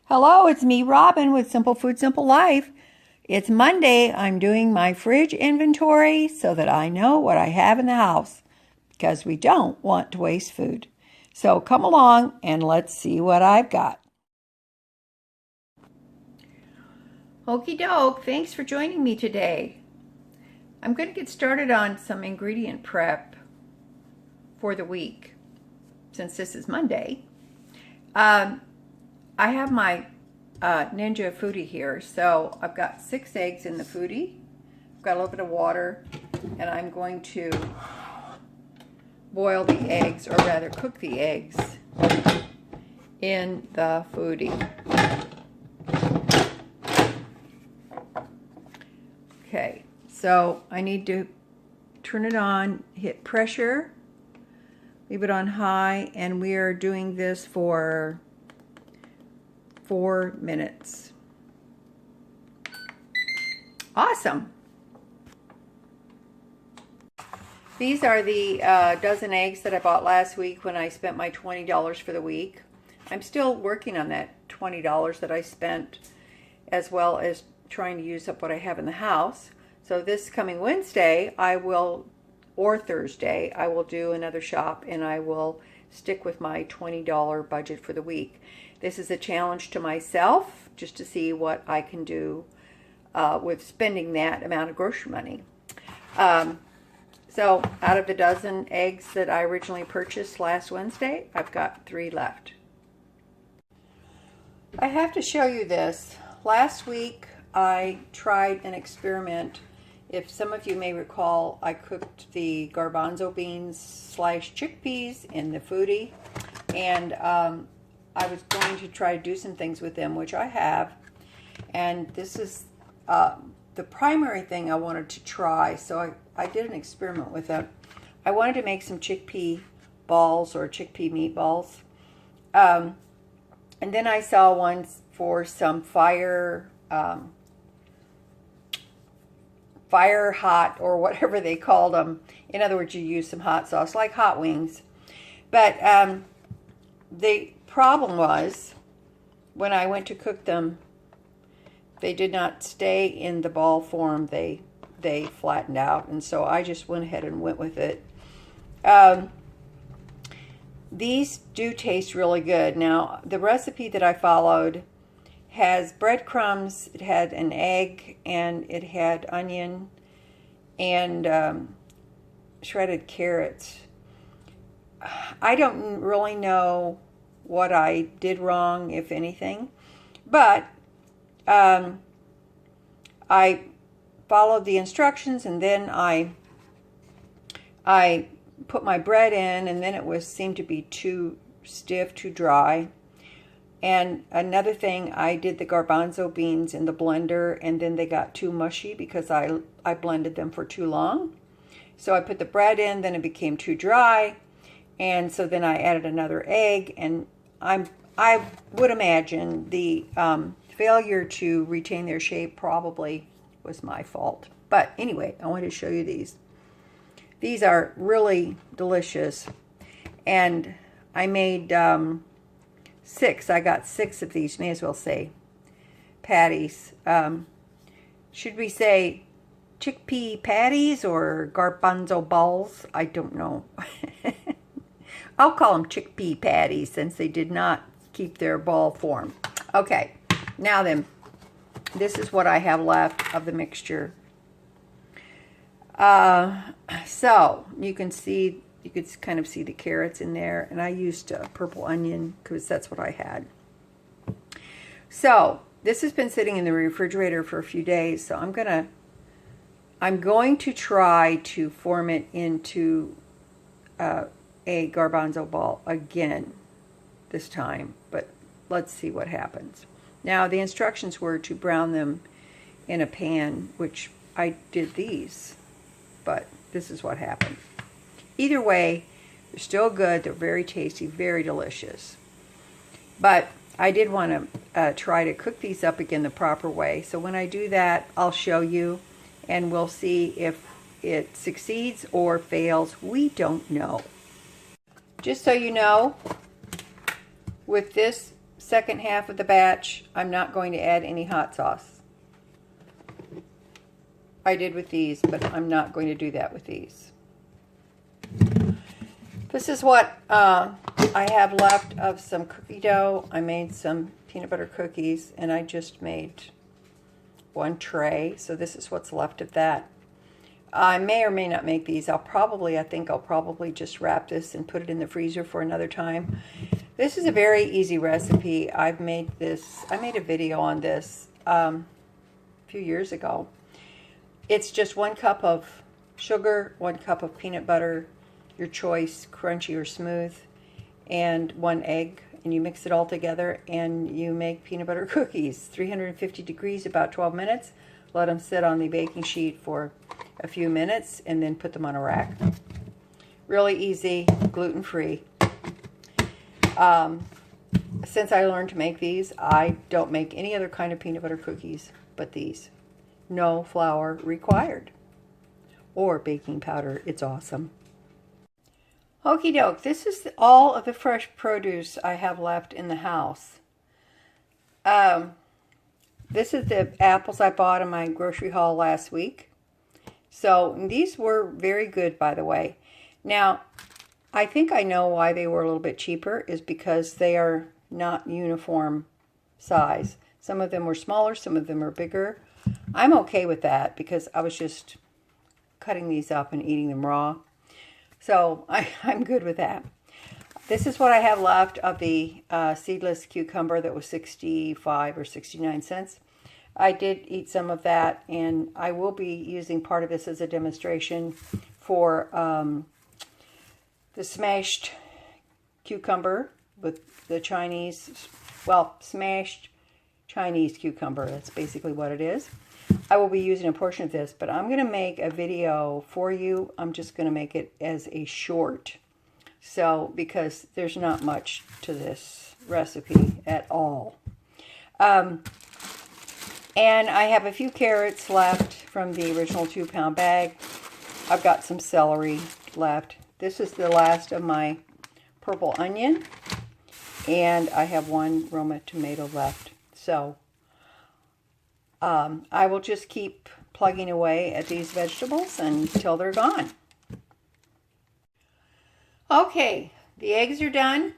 Hello, it's me, Robin, with Simple Food, Simple Life. It's Monday. I'm doing my fridge inventory so that I know what I have in the house because we don't want to waste food. So come along and let's see what I've got. Okie doke, thanks for joining me today. I'm going to get started on some ingredient prep for the week since this is Monday. I have my Ninja Foodie here, so I've got 6 eggs in the Foodie. I've got a little bit of water, and I'm going to boil the eggs, or rather cook the eggs in the Foodie. Okay, so I need to turn it on, hit pressure, leave it on high, and we are doing this for 4 minutes. Awesome. These are the dozen eggs that I bought last week when I spent my $20 for the week. I'm still working on that $20 that I spent, as well as trying to use up what I have in the house. So this coming Wednesday, or Thursday, I will do another shop and I will stick with my $20 budget for the week. This is a challenge to myself, just to see what I can do with spending that amount of grocery money. So out of the dozen eggs that I originally purchased last Wednesday, I've got 3 left. I have to show you this. Last week I tried an experiment. If some of you may recall, I cooked the garbanzo beans / chickpeas in the Foodie, and I was going to try to do some things with them, which I have, and this is the primary thing I wanted to try, so I did an experiment with it. I wanted to make some chickpea balls or chickpea meatballs, and then I saw one for some fire hot, or whatever they called them. In other words, you use some hot sauce, like hot wings. But the problem was, when I went to cook them, they did not stay in the ball form. They flattened out, and so I just went ahead and went with it. These do taste really good. Now, the recipe that I followed has breadcrumbs, it had an egg, and it had onion and shredded carrots. I don't really know what I did wrong, if anything, but I followed the instructions, and then I put my bread in, and then it seemed to be too stiff, too dry. And another thing, I did the garbanzo beans in the blender, and then they got too mushy because I blended them for too long. So I put the bread in, then it became too dry, and so then I added another egg, and I would imagine the failure to retain their shape probably was my fault. But anyway, I wanted to show you these. These are really delicious, and I made 6. I got 6 of these, may as well say patties. Should we say chickpea patties or garbanzo balls? I don't know. I'll call them chickpea patties since they did not keep their ball form. Okay, now then, this is what I have left of the mixture. So you can see, you could kind of see the carrots in there, and I used purple onion because that's what I had. So this has been sitting in the refrigerator for a few days, so I'm going to try to form it into a garbanzo ball again this time, but let's see what happens. Now, the instructions were to brown them in a pan, which I did these, but this is what happened. Either way, they're still good. They're very tasty, very delicious. But I did want to try to cook these up again the proper way. So when I do that, I'll show you, and we'll see if it succeeds or fails. We don't know. Just so you know, with this second half of the batch, I'm not going to add any hot sauce. I did with these, but I'm not going to do that with these. This is what I have left of some cookie dough. I made some peanut butter cookies, and I just made one tray. So this is what's left of that. I may or may not make these. I think I'll probably just wrap this and put it in the freezer for another time. This is a very easy recipe. I made a video on this a few years ago. It's just 1 cup of sugar, 1 cup of peanut butter, your choice, crunchy or smooth, and 1 egg. And you mix it all together and you make peanut butter cookies. 350 degrees, about 12 minutes. Let them sit on the baking sheet for a few minutes and then put them on a rack. Really easy, gluten-free. Since I learned to make these, I don't make any other kind of peanut butter cookies but these. No flour required. Or baking powder. It's awesome. Okie doke, this is all of the fresh produce I have left in the house. This is the apples I bought in my grocery haul last week. So these were very good, by the way. Now, I think I know why they were a little bit cheaper is because they are not uniform size. Some of them were smaller, some of them are bigger. I'm okay with that because I was just cutting these up and eating them raw. So I'm good with that. This is what I have left of the seedless cucumber that was 65 or 69 cents. I did eat some of that, and I will be using part of this as a demonstration for the smashed cucumber with the smashed Chinese cucumber. That's basically what it is. I will be using a portion of this, but I'm going to make a video for you. I'm just going to make it as a short. So, because there's not much to this recipe at all. And I have a few carrots left from the original 2-pound bag. I've got some celery left. This is the last of my purple onion. And I have 1 Roma tomato left. So, I will just keep plugging away at these vegetables until they're gone. Okay, the eggs are done.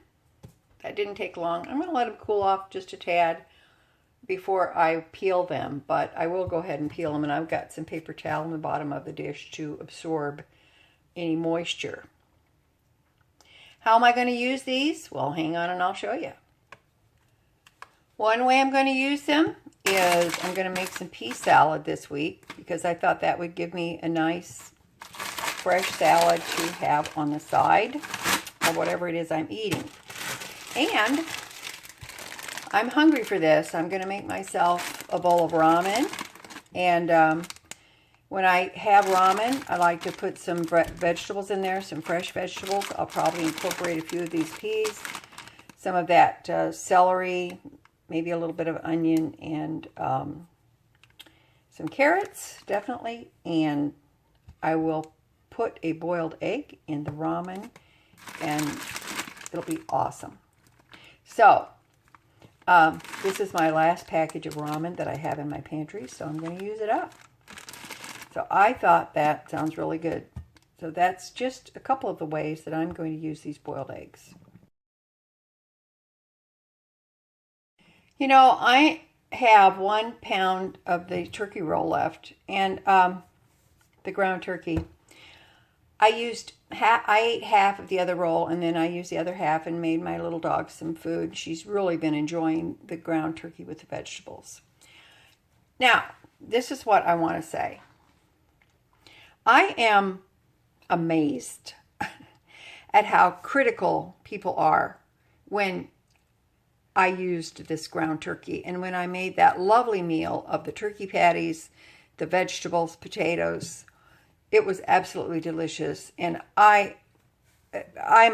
That didn't take long. I'm going to let them cool off just a tad before I peel them, but I will go ahead and peel them, and I've got some paper towel in the bottom of the dish to absorb any moisture. How am I going to use these? Well, hang on and I'll show you. One way I'm going to use them is I'm going to make some pea salad this week because I thought that would give me a nice fresh salad to have on the side of whatever it is I'm eating. And I'm hungry for this. I'm going to make myself a bowl of ramen. And when I have ramen, I like to put some vegetables in there, some fresh vegetables. I'll probably incorporate a few of these peas, some of that celery, maybe a little bit of onion, and some carrots, definitely. And I will put a boiled egg in the ramen, and it'll be awesome. So, this is my last package of ramen that I have in my pantry, so I'm going to use it up. So I thought that sounds really good. So that's just a couple of the ways that I'm going to use these boiled eggs. You know, I have 1 pound of the turkey roll left, and the ground turkey. I ate half of the other roll, and then I used the other half and made my little dog some food. She's really been enjoying the ground turkey with the vegetables. Now, this is what I want to say. I am amazed at how critical people are when I used this ground turkey, and when I made that lovely meal of the turkey patties, the vegetables, potatoes. It was absolutely delicious, and I'm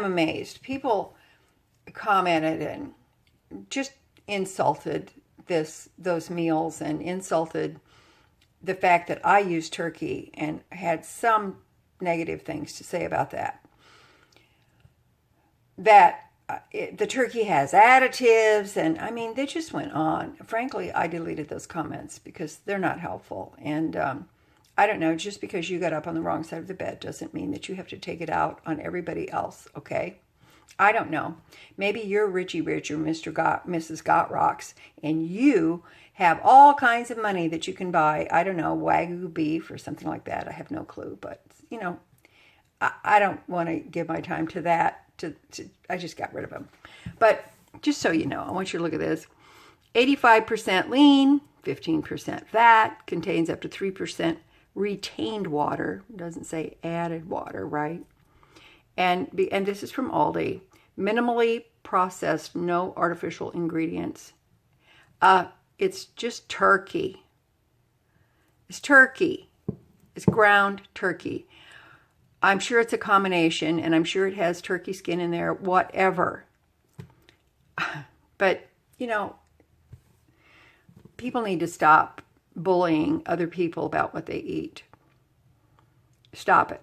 amazed. People commented and just insulted those meals and insulted the fact that I used turkey and had some negative things to say about that. That the turkey has additives, and I mean, they just went on. Frankly, I deleted those comments because they're not helpful. And I don't know, just because you got up on the wrong side of the bed doesn't mean that you have to take it out on everybody else, okay? I don't know. Maybe you're Richie Rich or Mrs. Got Rocks, and you have all kinds of money that you can buy, I don't know, Wagyu beef or something like that. I have no clue, but, you know, I don't want to give my time to that. I just got rid of them. But just so you know, I want you to look at this. 85% lean, 15% fat, contains up to 3% retained water. It doesn't say added water, right? And this is from Aldi. Minimally processed, no artificial ingredients. It's just turkey. It's turkey. It's ground turkey. I'm sure it's a combination, and I'm sure it has turkey skin in there, whatever. But, you know, people need to stop bullying other people about what they eat. Stop it.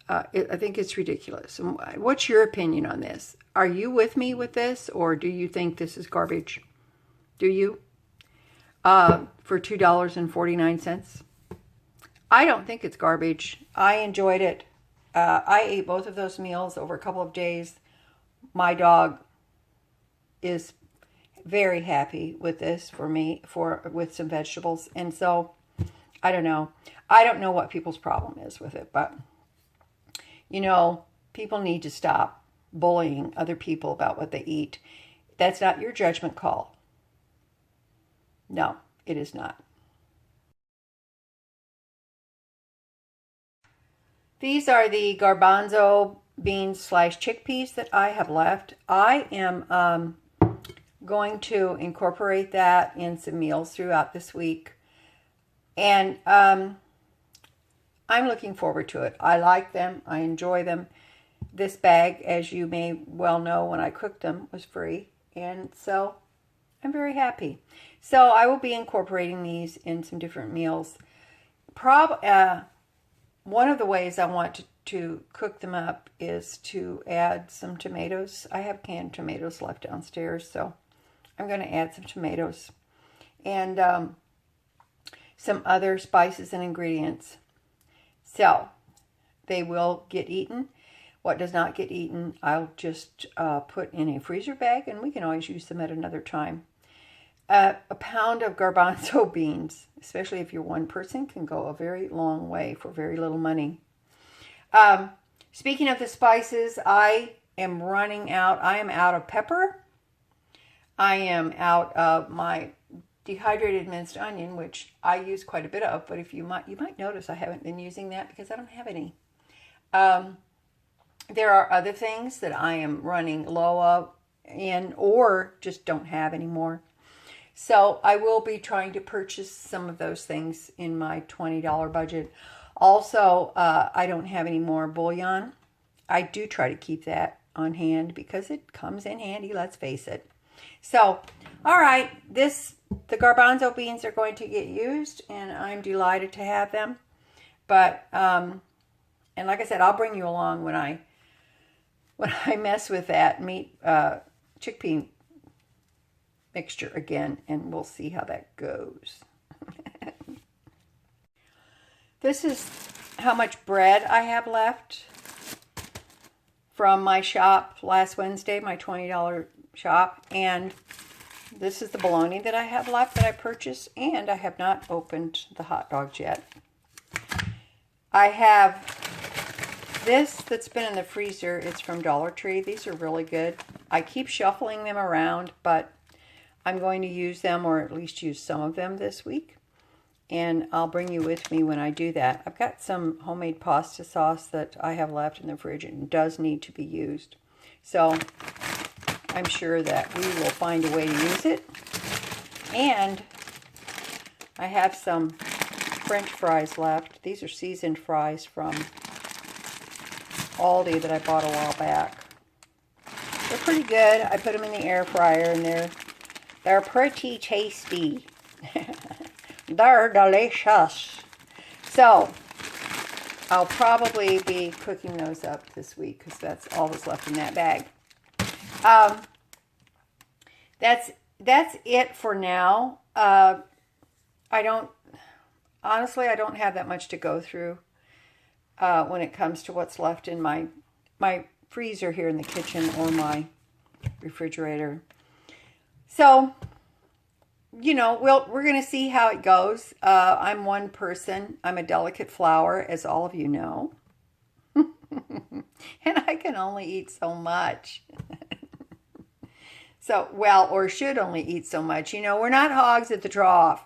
I think it's ridiculous. What's your opinion on this? Are you with me with this, or do you think this is garbage? Do you? For $2.49? I don't think it's garbage. I enjoyed it. I ate both of those meals over a couple of days. My dog is very happy with this for me, with some vegetables. And so, I don't know. I don't know what people's problem is with it, but, you know, people need to stop bullying other people about what they eat. That's not your judgment call. No, it is not. These are the garbanzo beans / chickpeas that I have left. I am going to incorporate that in some meals throughout this week. And I'm looking forward to it. I like them. I enjoy them. This bag, as you may well know, when I cooked them, was free. And so I'm very happy. So I will be incorporating these in some different meals. One of the ways I want to cook them up is to add some tomatoes. I have canned tomatoes left downstairs, so I'm going to add some tomatoes and some other spices and ingredients. So they will get eaten. What does not get eaten, I'll just put in a freezer bag, and we can always use them at another time. A pound of garbanzo beans, especially if you're one person, can go a very long way for very little money. Speaking of the spices, I am running out. I am out of pepper. I am out of my dehydrated minced onion, which I use quite a bit of, but you might notice I haven't been using that because I don't have any. There are other things that I am running low in or just don't have anymore. So I will be trying to purchase some of those things in my $20 budget. Also, I don't have any more bouillon. I do try to keep that on hand because it comes in handy, let's face it. So, all right, the garbanzo beans are going to get used, and I'm delighted to have them. But, and like I said, I'll bring you along when I mess with that chickpea mixture again, and we'll see how that goes. This is how much bread I have left from my shop last Wednesday, my $20 shop, and this is the bologna that I have left that I purchased, and I have not opened the hot dogs yet. I have this that's been in the freezer. It's from Dollar Tree. These are really good. I keep shuffling them around, but I'm going to use them, or at least use some of them this week. And I'll bring you with me when I do that. I've got some homemade pasta sauce that I have left in the fridge and does need to be used. So I'm sure that we will find a way to use it. And I have some French fries left. These are seasoned fries from Aldi that I bought a while back. They're pretty good. I put them in the air fryer, and they're pretty tasty. They're delicious. So, I'll probably be cooking those up this week because that's all that's left in that bag. um, that's it for now. I don't honestly, I don't have that much to go through when it comes to what's left in my freezer here in the kitchen or my refrigerator. So, you know, we're going to see how it goes. I'm one person. I'm a delicate flower, as all of you know. And I can only eat so much. So, well, or should only eat so much. You know, we're not hogs at the trough.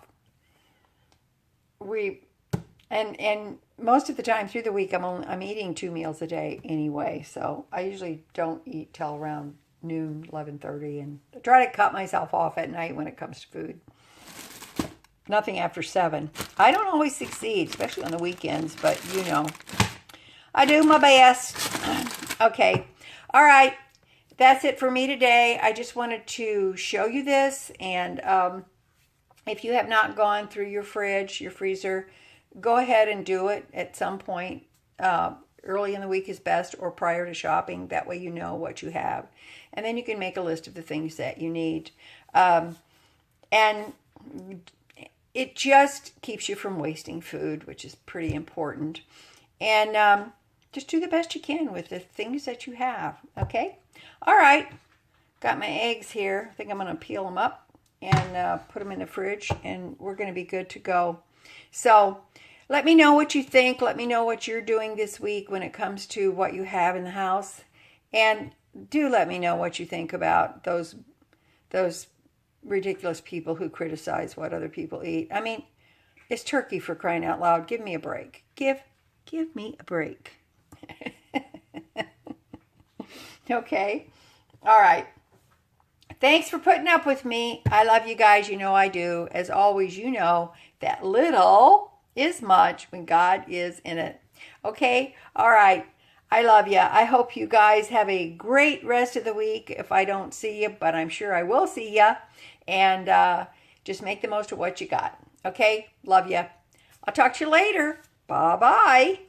And most of the time through the week, I'm eating 2 meals a day anyway. So I usually don't eat till around noon, 11:30, and I try to cut myself off at night when it comes to food. Nothing after 7. I don't always succeed, especially on the weekends, but you know, I do my best. Okay. All right. That's it for me today. I just wanted to show you this, and if you have not gone through your fridge, your freezer, go ahead and do it at some point. Early in the week is best, or prior to shopping. That way you know what you have. And then you can make a list of the things that you need. And it just keeps you from wasting food, which is pretty important. And just do the best you can with the things that you have, okay? All right, got my eggs here. I think I'm going to peel them up and put them in the fridge, and we're going to be good to go. So let me know what you think. Let me know what you're doing this week when it comes to what you have in the house. And do let me know what you think about those ridiculous people who criticize what other people eat. I mean, it's turkey, for crying out loud. Give me a break. Give me a break. Okay. All right. Thanks for putting up with me. I love you guys. You know I do. As always, you know that little is much when God is in it. Okay? All right. I love you. I hope you guys have a great rest of the week if I don't see you, but I'm sure I will see you. And just make the most of what you got. Okay? Love you. I'll talk to you later. Bye-bye.